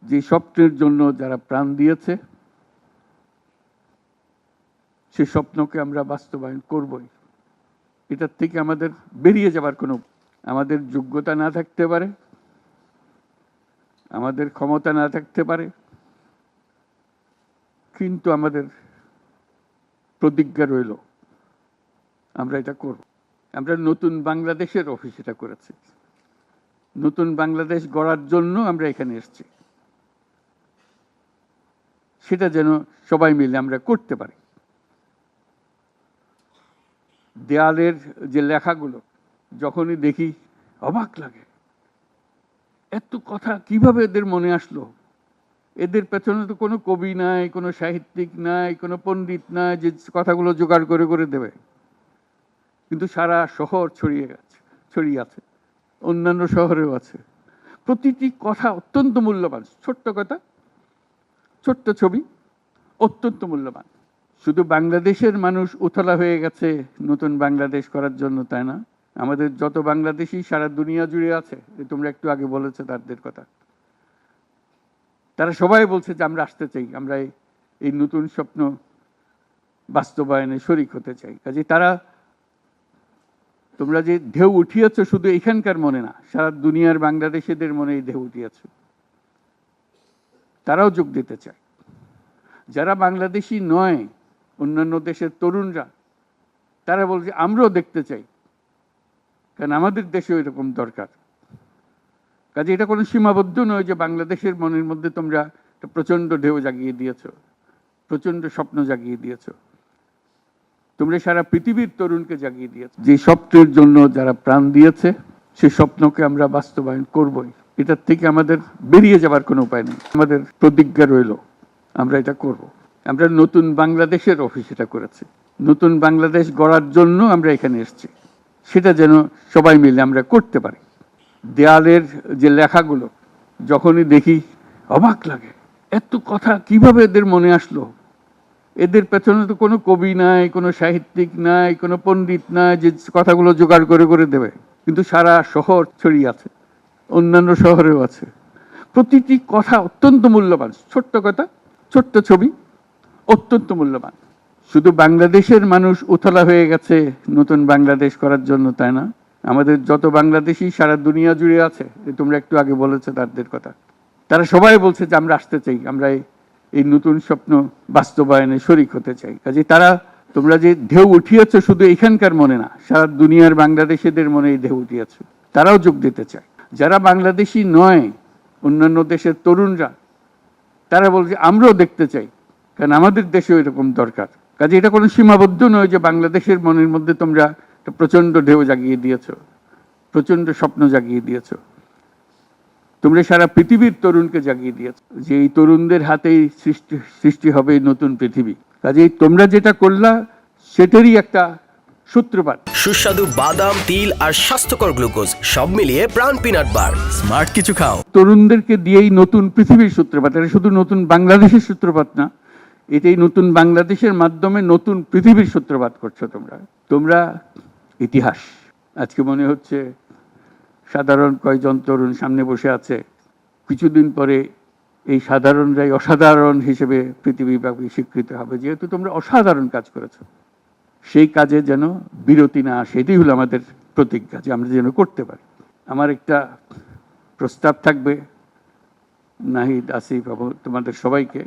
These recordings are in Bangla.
যে স্বপ্নের জন্য যারা প্রাণ দিয়েছে সেই স্বপ্নকে আমরা বাস্তবায়ন করবই। এটার থেকে আমাদের বেরিয়ে যাবার কোনো, আমাদের যোগ্যতা না থাকতে পারে, আমাদের ক্ষমতা না থাকতে পারে, কিন্তু আমাদের প্রতিজ্ঞা রইল আমরা এটা করব। আমরা নতুন বাংলাদেশের অফিস এটা করেছি। নতুন বাংলাদেশ গড়ার জন্য আমরা এখানে এসেছি, সেটা যেন সবাই মিলে আমরা করতে পারি। দেয়ালের যে লেখাগুলো যখনই দেখি অবাক লাগে, এত কথা কিভাবে এদের মনে আসলো। এদের পেছনে তো কোনো কবি নাই, কোনো সাহিত্যিক নাই, কোনো পণ্ডিত নাই যে কথাগুলো জোগাড় করে করে দেবে, কিন্তু সারা শহর ছড়িয়ে আছে, অন্যান্য শহরেও আছে। প্রতিটি কথা অত্যন্ত মূল্যবান, ছোট্ট কথা, ছোট্ট ছবি, অত্যন্ত মূল্যবান। শুধু বাংলাদেশের মানুষ উতলা হয়ে গেছে নতুন বাংলাদেশ করার জন্য, তাই না? আমাদের যত বাংলাদেশি সারা দুনিয়া জুড়ে আছে, তোমরা একটু আগে বলেছো তাদের কথা, তারা সবাই বলছে যে আমরা আসতে চাই, আমরা এই নতুন স্বপ্ন বাস্তবায়নে শরিক হতে চাই। কাজে তারা, তোমরা যে ঢেউ উঠিয়েছ শুধু এখানকার মনে না, সারা দুনিয়ার বাংলাদেশিদের মনে এই ঢেউ উঠিয়েছ, তারাও যোগ দিতে চায়। যারা বাংলাদেশি নয়, অন্যান্য দেশের তরুণরা, তারা বলছে আমরাও দেখতে চাই, কারণ আমাদের দেশেও এরকম দরকার। কাজে এটা কোনো সীমাবদ্ধ নয় যে বাংলাদেশের মনের মধ্যে তোমরা একটা প্রচণ্ড ঢেউ জাগিয়ে দিয়েছ, প্রচণ্ড স্বপ্ন জাগিয়ে দিয়েছ, তোমরা সারা পৃথিবীর তরুণকে জাগিয়ে দিয়েছ। যে স্বপ্নের জন্য যারা প্রাণ দিয়েছে সেই স্বপ্নকে আমরা বাস্তবায়ন করবই। এটার থেকে আমাদের বেরিয়ে যাবার কোনো উপায় নেই। আমাদের প্রতিজ্ঞা রইল আমরা এটা করব। আমরা নতুন বাংলাদেশের অফিস এটা করেছি। নতুন বাংলাদেশ গড়ার জন্য আমরা এখানে এসেছি, সেটা যেন সবাই মিলে আমরা করতে পারি। দেয়ালের যে লেখাগুলো যখনই দেখি অবাক লাগে, এত কথা কিভাবে এদের মনে আসলো। এদের পেছনে তো কোনো কবি নাই, কোনো সাহিত্যিক নাই, কোনো পণ্ডিত নাই যে কথাগুলো জোগাড় করে করে দেবে, কিন্তু সারা শহর ছড়িয়ে আছে, অন্যান্য শহরেও আছে। প্রতিটি কথা অত্যন্ত মূল্যবান, ছোট্ট কথা, ছোট্ট ছবি, অত্যন্ত মূল্যবান। শুধু বাংলাদেশের মানুষ উতলা হয়ে গেছে নতুন বাংলাদেশ করার জন্য, তাই না? আমাদের যত বাংলাদেশি সারা দুনিয়া জুড়ে আছে, তোমরা একটু আগে বলেছো তাদের কথা, তারা সবাই বলছে যে আমরা আসতে চাই, আমরা এই নতুন স্বপ্ন বাস্তবায়নে শরিক হতে চাই। কাজে তারা, তোমরা যে ঢেউ উঠিয়েছ শুধু এখানকার মনে না, সারা দুনিয়ার বাংলাদেশিদের মনে এই ঢেউ উঠিয়েছে, তারাও যোগ দিতে চায়। যারা বাংলাদেশি নয়, অন্যান্য দেশের তরুণরা, তারা বলছে আমরাও দেখতে চাই, কারণ আমাদের দেশেও এরকম দরকার। কাজে এটা কোনো সীমাবদ্ধ নয় যে বাংলাদেশের মনের মধ্যে তোমরা একটা প্রচণ্ড ঢেউ জাগিয়ে দিয়েছ, প্রচণ্ড স্বপ্ন জাগিয়ে দিয়েছ, তোমরা সারা পৃথিবীর তরুণকে জাগিয়ে দিয়েছ, যে এই তরুণদের হাতেই সৃষ্টি হবে নতুন পৃথিবী। কাজেই তোমরা যেটা করলা সেটারই একটা সূত্রপাত। সুস্বাদু বাদাম, তিল আর স্বাস্থ্যকর গ্লুকোজ সব মিলিয়ে প্রাণ পিনাট বার। স্মার্ট কিছু খাও। তরুণদেরকে দিয়েই নতুন পৃথিবীর সূত্রপাত। এটা শুধু নতুন বাংলাদেশের সূত্রপাত না, এটাই নতুন বাংলাদেশের মাধ্যমে নতুন পৃথিবীর সূত্রপাত করছো তোমরা। তোমরা ইতিহাস। আজকে মনে হচ্ছে সাধারণ কয়েকজন তরুণ সামনে বসে আছে, কিছুদিন পরে এই সাধারণরাই অসাধারণ হিসেবে পৃথিবীব্যাপী স্বীকৃত হবে, যেহেতু তোমরা অসাধারণ কাজ করেছো। সেই কাজে যেন বিরতি না আসে, এটাই হলো আমাদের প্রতিজ্ঞা, যে আমরা যেন করতে পারি। আমার একটা প্রস্তাব থাকবে, নাহিদ, আসিফ, তোমাদের সবাইকে,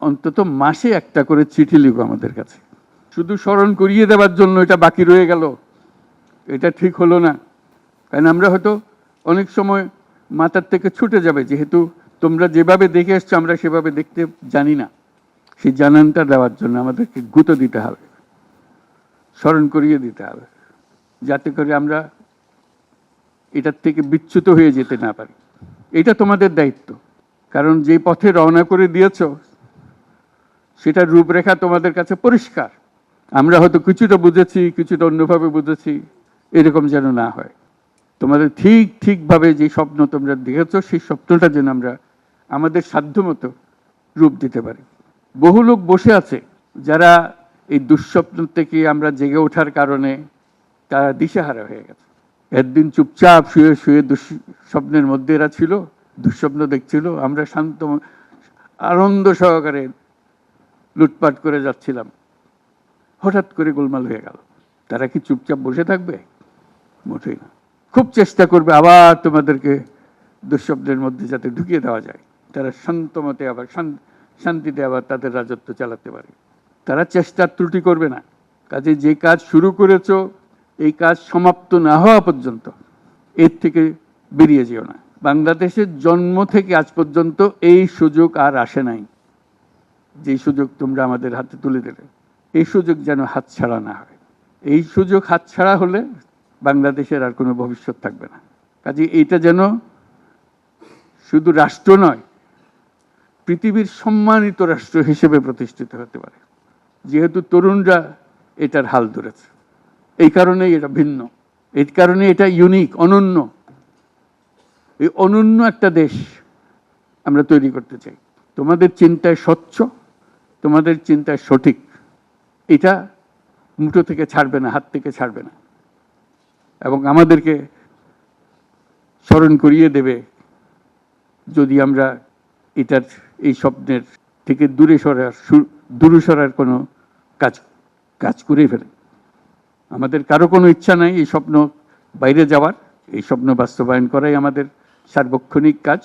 অন্তত মাসে একটা করে চিঠি লিখো আমাদের কাছে। শুধু স্মরণ করিয়ে দেওয়ার জন্য এটা বাকি রয়ে গেল, এটা ঠিক হলো না। কারণ আমরা হয়তো অনেক সময় মাথার থেকে ছুটে যাবে, যেহেতু তোমরা যেভাবে দেখে এসছো আমরা সেভাবে দেখতে জানি না। সেই জানানটা দেওয়ার জন্য আমাদেরকে গুঁতো দিতে হবে, স্মরণ করিয়ে দিতে হবে, যাতে করে আমরা এটার থেকে বিচ্যুত হয়ে যেতে না পারি। এটা তোমাদের দায়িত্ব, কারণ যে পথে রওনা করে দিয়েছ সেটার রূপরেখা তোমাদের কাছে পরিষ্কার। আমরা হয়তো কিছুটা বুঝেছি, কিছুটা অন্যভাবে বুঝেছি, এরকম যেন না হয়। তোমাদের ঠিকভাবে যে স্বপ্ন তোমরা দেখেছ সেই স্বপ্নটা যেন আমরা আমাদের সাধ্যমতো রূপ দিতে পারি। বহু লোক বসে আছে যারা এই দুঃস্বপ্ন থেকে আমরা জেগে ওঠার কারণে তারা দিশেহারা হয়ে গেছে। একদিন চুপচাপ শুয়ে শুয়ে দুঃস্বপ্নের মধ্যে এরা ছিল, দুঃস্বপ্ন দেখছিল, আমরা শান্ত আনন্দ সহকারে লুটপাট করে যাচ্ছিলাম, হঠাৎ করে গোলমাল হয়ে গেল। তারা কি চুপচাপ বসে থাকবে? মোটেই না। খুব চেষ্টা করবে আবার তোমাদেরকে দুঃস্বপ্নের মধ্যে যাতে ঢুকিয়ে দেওয়া যায়, তারা শান্ত মতে আবার শান্তিতে আবার তাদের রাজত্ব চালাতে পারে। তারা চেষ্টার ত্রুটি করবে না। কাজে যে কাজ শুরু করেছো, এই কাজ সমাপ্ত না হওয়া পর্যন্ত এর থেকে বেরিয়ে যেও না। বাংলাদেশের জন্ম থেকে আজ পর্যন্ত এই সুযোগ আর আসে নাই, যে সুযোগ তোমরা আমাদের হাতে তুলে দিলে। এই সুযোগ যেন হাতছাড়া না হয়। এই সুযোগ হাতছাড়া হলে বাংলাদেশের আর কোনো ভবিষ্যৎ থাকবে না। কাজে এইটা যেন শুধু রাষ্ট্র নয়, পৃথিবীর সম্মানিত রাষ্ট্র হিসেবে প্রতিষ্ঠিত হতে পারে, যেহেতু তরুণরা এটার হাল ধরেছে। এই কারণেই এটা ভিন্ন, এই কারণে এটা ইউনিক, অনন্য। এই অনন্য একটা দেশ আমরা তৈরি করতে চাই। তোমাদের চিন্তায় স্বচ্ছ, তোমাদের চিন্তায় সঠিক, এটা মুঠো থেকে ছাড়বে না, হাত থেকে ছাড়বে না, এবং আমাদেরকে স্মরণ করিয়ে দেবে যদি আমরা এটার, এই স্বপ্নের থেকে দূরে সরার কোনো কাজ করে ফেলে। আমাদের কারো কোনো ইচ্ছা নাই এই স্বপ্ন বাইরে যাওয়ার, এই স্বপ্ন বাস্তবায়ন করাই আমাদের সার্বক্ষণিক কাজ।